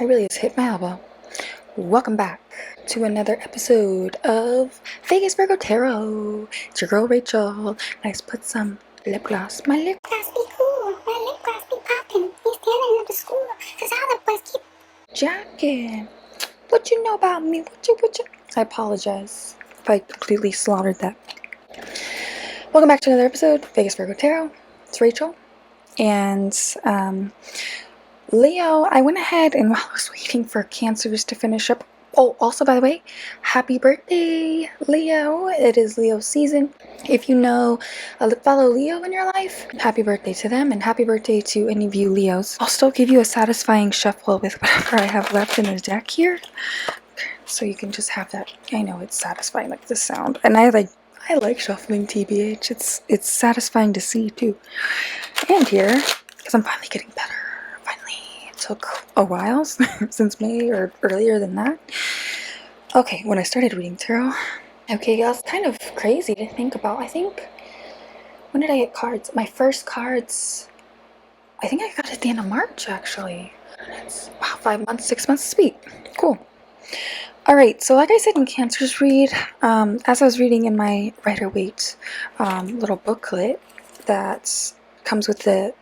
I really just hit my elbow. Welcome back to another episode of Vegas Virgo Tarot. It's your girl Rachel. Nice, put some lip gloss. My lip gloss be cool. My lip gloss be popping. He's standing at the school. Cause all the boys keep jacking. What you know about me? What you? I apologize if I completely slaughtered that. Welcome back to another episode of Vegas Virgo Tarot. It's Rachel. And Leo, I went ahead and while I was waiting for Cancers to finish up. Oh, also, by the way, happy birthday, Leo. It is Leo season. If you know a fellow Leo in your life, happy birthday to them and happy birthday to any of you Leos. I'll still give you a satisfying shuffle with whatever I have left in the deck here. So you can just have that. I know it's satisfying, like the sound. And I like shuffling TBH. It's satisfying to see too. And here, because I'm finally getting better. Took a while since May or earlier than that. Okay, when I started reading tarot. Okay, that's kind of crazy to think about. I think, when did I get cards? My first cards, I think I got it at the end of March, actually. It's, wow, 5 months, 6 months, sweet. Cool. Alright, so like I said in Cancer's read, as I was reading in my Rider-Waite little booklet that comes with the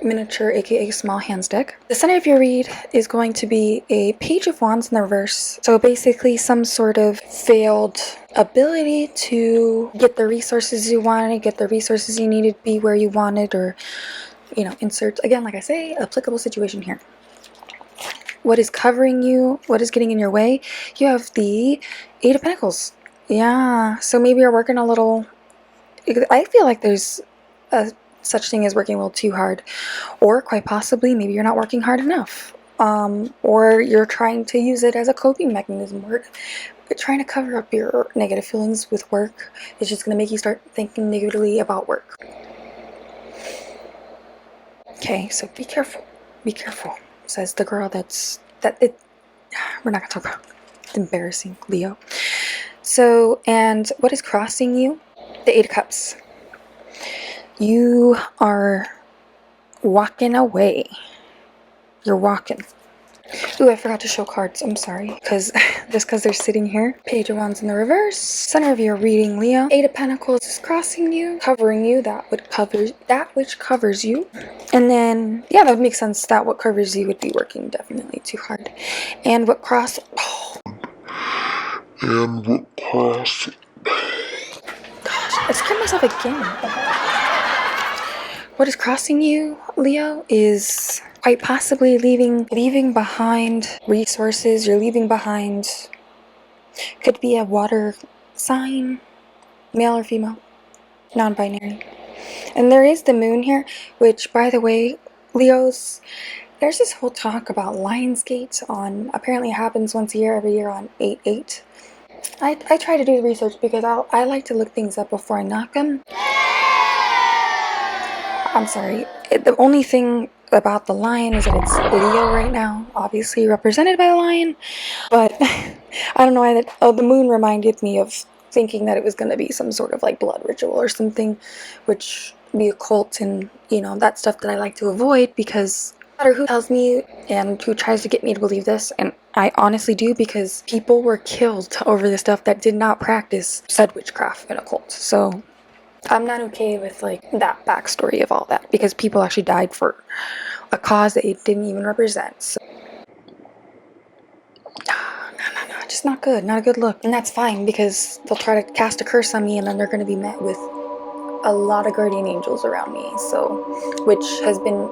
miniature aka small hands deck. The center of your read is going to be a Page of Wands in the reverse. So basically some sort of failed ability to get the resources you wanted, get the resources you needed, be where you wanted, or, you know, insert, again, like I say, applicable situation here. What is covering you? What is getting in your way? You have the Eight of Pentacles. Yeah, so maybe you're working a little, I feel like there's a such thing as working a little too hard, or quite possibly maybe you're not working hard enough, or you're trying to use it as a coping mechanism, or trying to cover up your negative feelings with work. It's just going to make you start thinking negatively about work. Okay, so be careful, says the girl we're not going to talk about. It's embarrassing, Leo. So, and what is crossing you? The Eight of Cups. You are walking away. You're walking. Ooh, I forgot to show cards. I'm sorry. Just because they're sitting here. Page of Wands in the reverse. Center of your reading, Leo. Eight of Pentacles is crossing you, covering you. That which covers you. And then, yeah, that would make sense. That what covers you would be working definitely too hard. And what cross... Oh. And what cross... Gosh, I scared myself again. What is crossing you, Leo, is quite possibly leaving behind resources. You're leaving behind, could be a water sign, male or female, non-binary. And there is the moon here, which, by the way, Leos, there's this whole talk about Lionsgate on, apparently it happens once a year, every year on 8/8. I try to do the research because I like to look things up before I knock them. I'm sorry. The only thing about the lion is that it's Leo right now, obviously represented by the lion. But I don't know why the moon reminded me of thinking that it was going to be some sort of like blood ritual or something, which be occult and, you know, that stuff that I like to avoid because no matter who tells me and who tries to get me to believe this, and I honestly do, because people were killed over the stuff that did not practice said witchcraft and occult. So I'm not okay with like that backstory of all that because people actually died for a cause that it didn't even represent. So no, just not good, not a good look. And that's fine because they'll try to cast a curse on me and then they're going to be met with a lot of guardian angels around me. So, which has been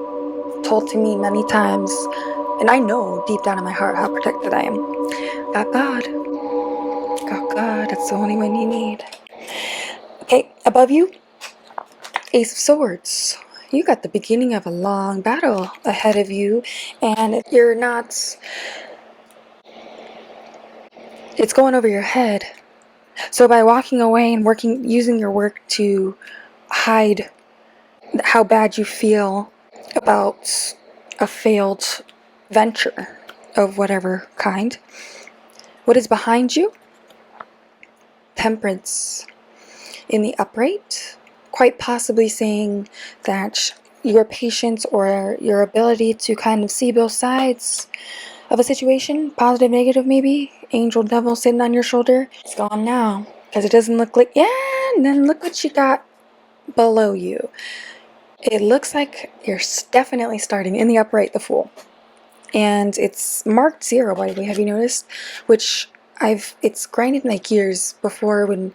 told to me many times, and I know deep down in my heart how protected I am. Got God, that's the only one you need. Okay, above you, Ace of Swords. You got the beginning of a long battle ahead of you, and you're not... It's going over your head. So by walking away and using your work to hide how bad you feel about a failed venture of whatever kind, what is behind you? Temperance in the upright. Quite possibly saying that your patience or your ability to kind of see both sides of a situation, positive, negative maybe, angel, devil sitting on your shoulder, it's gone now. Because it doesn't look like, yeah, and then look what you got below you. It looks like you're definitely starting in the upright, the Fool. And it's marked 0, by the way, have you noticed? Which it's grinded my gears before when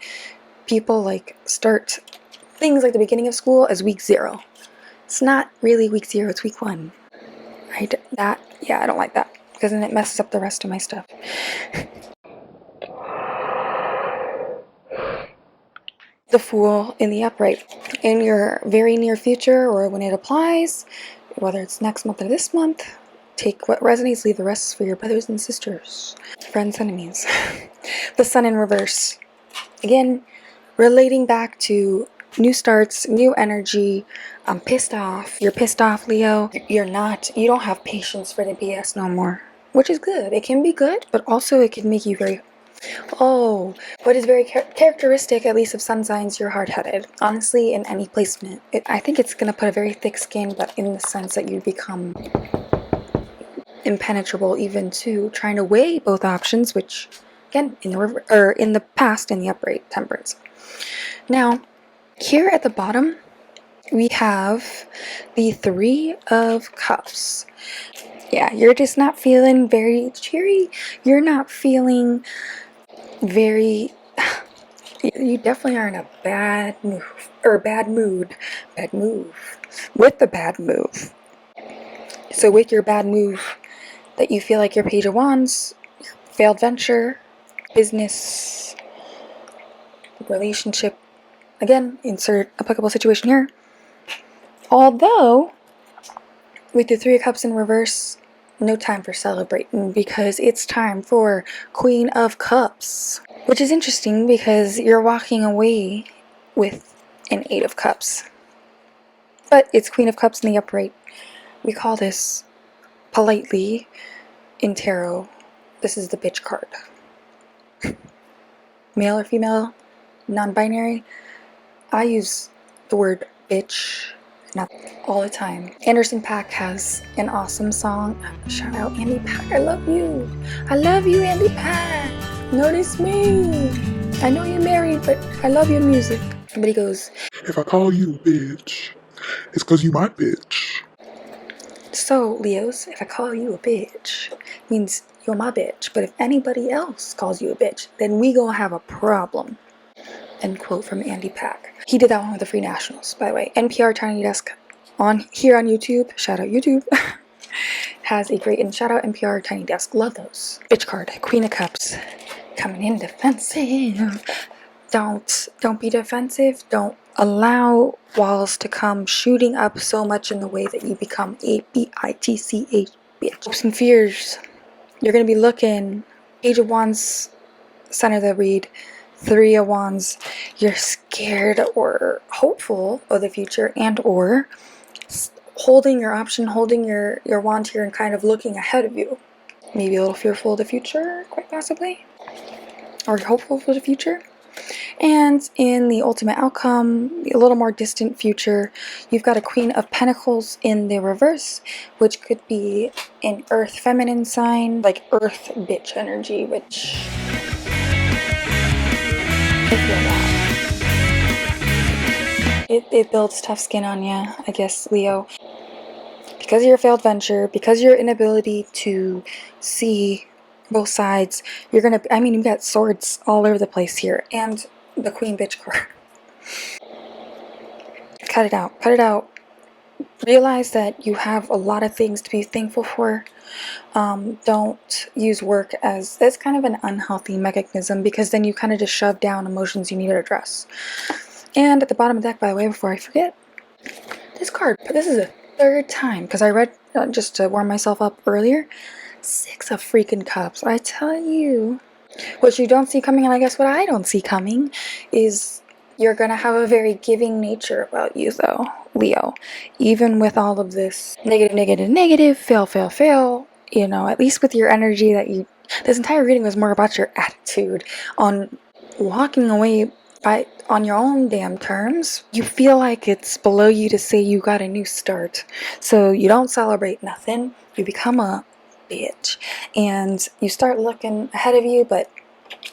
people like start things like the beginning of school as week 0. It's not really week 0, it's week 1. I don't like that because then it messes up the rest of my stuff. The Fool in the upright. In your very near future or when it applies, whether it's next month or this month, take what resonates, leave the rest for your brothers and sisters, friends, enemies. The Sun in reverse. Again, relating back to new starts, new energy. I'm pissed off. You're pissed off, Leo. You don't have patience for the BS no more. Which is good. It can be good, but also it can make you very... Oh, what is very characteristic, at least of sun signs, you're hard-headed. Honestly, in any placement. I think it's going to put a very thick skin, but in the sense that you become impenetrable even to trying to weigh both options, which, again, in the past, in the upright, Temperance. Now, here at the bottom, we have the 3 of Cups. Yeah, you're just not feeling very cheery. You're not feeling very... You definitely are in a bad move. Or bad mood. Bad move. With the bad move. So with your bad move, that you feel like your Page of Wands, your failed venture, business, relationship, again, insert applicable situation here. Although, with the 3 of Cups in reverse, no time for celebrating because it's time for Queen of Cups. Which is interesting because you're walking away with an 8 of Cups. But it's Queen of Cups in the upright. We call this, politely, in tarot, this is the bitch card. Male or female, non-binary. I use the word bitch not all the time. Anderson .Paak has an awesome song. Shout out Andy Pack, I love you. I love you, Andy Pack. Notice me. I know you're married, but I love your music. But he goes, if I call you a bitch, it's because you my bitch. So, Leos, if I call you a bitch, means you're my bitch. But if anybody else calls you a bitch, then we gonna have a problem. End quote from Andy Pack. He did that one with the Free Nationals, by the way. NPR Tiny Desk here on YouTube. Shout out YouTube. Has a great, and shout out NPR Tiny Desk. Love those. Bitch card, Queen of Cups, coming in defensive. Don't be defensive. Don't allow walls to come shooting up so much in the way that you become a bitch. Hopes and fears. You're gonna be looking. Page of Wands, center the read. 3 of Wands. You're scared or hopeful of the future, and or holding your option, holding your wand here, and kind of looking ahead of you. Maybe a little fearful of the future, quite possibly, or hopeful for the future. And in the ultimate outcome, a little more distant future, you've got a Queen of Pentacles in the reverse, which could be an Earth feminine sign, like Earth bitch energy, which I feel that. It builds tough skin on you, I guess, Leo. Because of your failed venture, because of your inability to see both sides, you're gonna, I mean, you've got swords all over the place here, and the Queen bitch card. Cut it out. Cut it out. Realize that you have a lot of things to be thankful for. Don't use work as, that's kind of an unhealthy mechanism, because then you kind of just shove down emotions you need to address. And at the bottom of the deck, by the way, before I forget, this card, this is the 3rd time, because I read, just to warm myself up earlier, 6 of freaking Cups. I tell you, what you don't see coming, and I guess what I don't see coming, is you're gonna have a very giving nature about you, though, Leo. Even with all of this negative, fail, you know, at least with your energy that you... This entire reading was more about your attitude on walking away on your own damn terms. You feel like it's below you to say you got a new start. So you don't celebrate nothing. You become a bitch. And you start looking ahead of you, but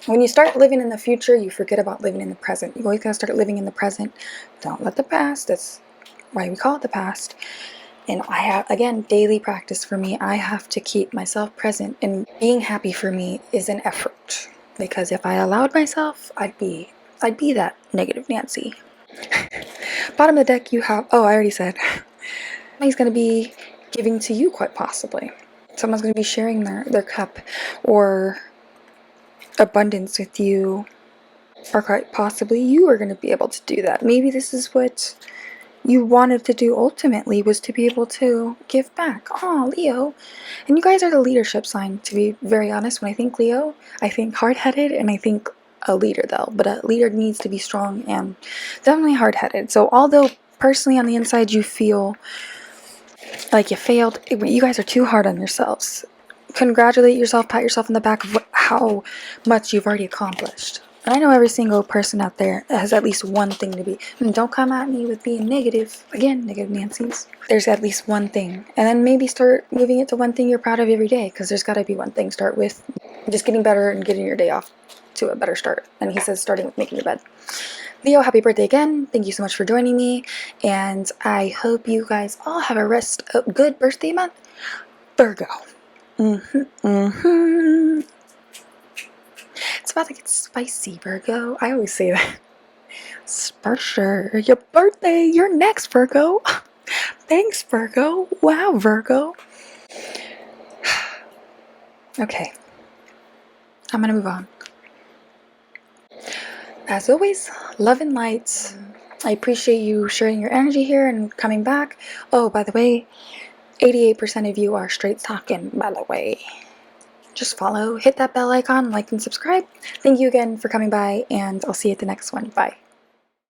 when you start living in the future, you forget about living in the present. You always gotta start living in the present. Don't let the past, that's why we call it the past. And I have, again, daily practice for me. I have to keep myself present, and being happy for me is an effort. Because if I allowed myself, I'd be that negative Nancy. Bottom of the deck, you have, oh, I already said, somebody's going to be giving to you, quite possibly. Someone's going to be sharing their cup or abundance with you, or quite possibly you are going to be able to do that. Maybe this is what you wanted to do ultimately, was to be able to give back. Oh, Leo. And you guys are the leadership sign, to be very honest. When I think Leo, I think hard-headed, and I think a leader, though. But a leader needs to be strong and definitely hard-headed. So although personally on the inside you feel like you failed, you guys are too hard on yourselves. Congratulate yourself, pat yourself on the back of how much you've already accomplished. And I know every single person out there has at least one thing to be. And don't come at me with being negative. Again, negative Nancy's. There's at least one thing. And then maybe start moving it to one thing you're proud of every day. Because there's got to be one thing. Start with just getting better and getting your day off to a better start. And he says starting with making your bed. Leo, happy birthday again. Thank you so much for joining me. And I hope you guys all have a good birthday month. Virgo. It's about to get spicy, Virgo. I always say that. For sure. Your birthday. You're next, Virgo. Thanks, Virgo. Wow, Virgo. Okay. I'm gonna move on. As always, love and light. I appreciate you sharing your energy here and coming back. Oh, by the way, 88% of you are straight talking, by the way. Just follow, hit that bell icon, like and subscribe. Thank you again for coming by, and I'll see you at the next one. Bye.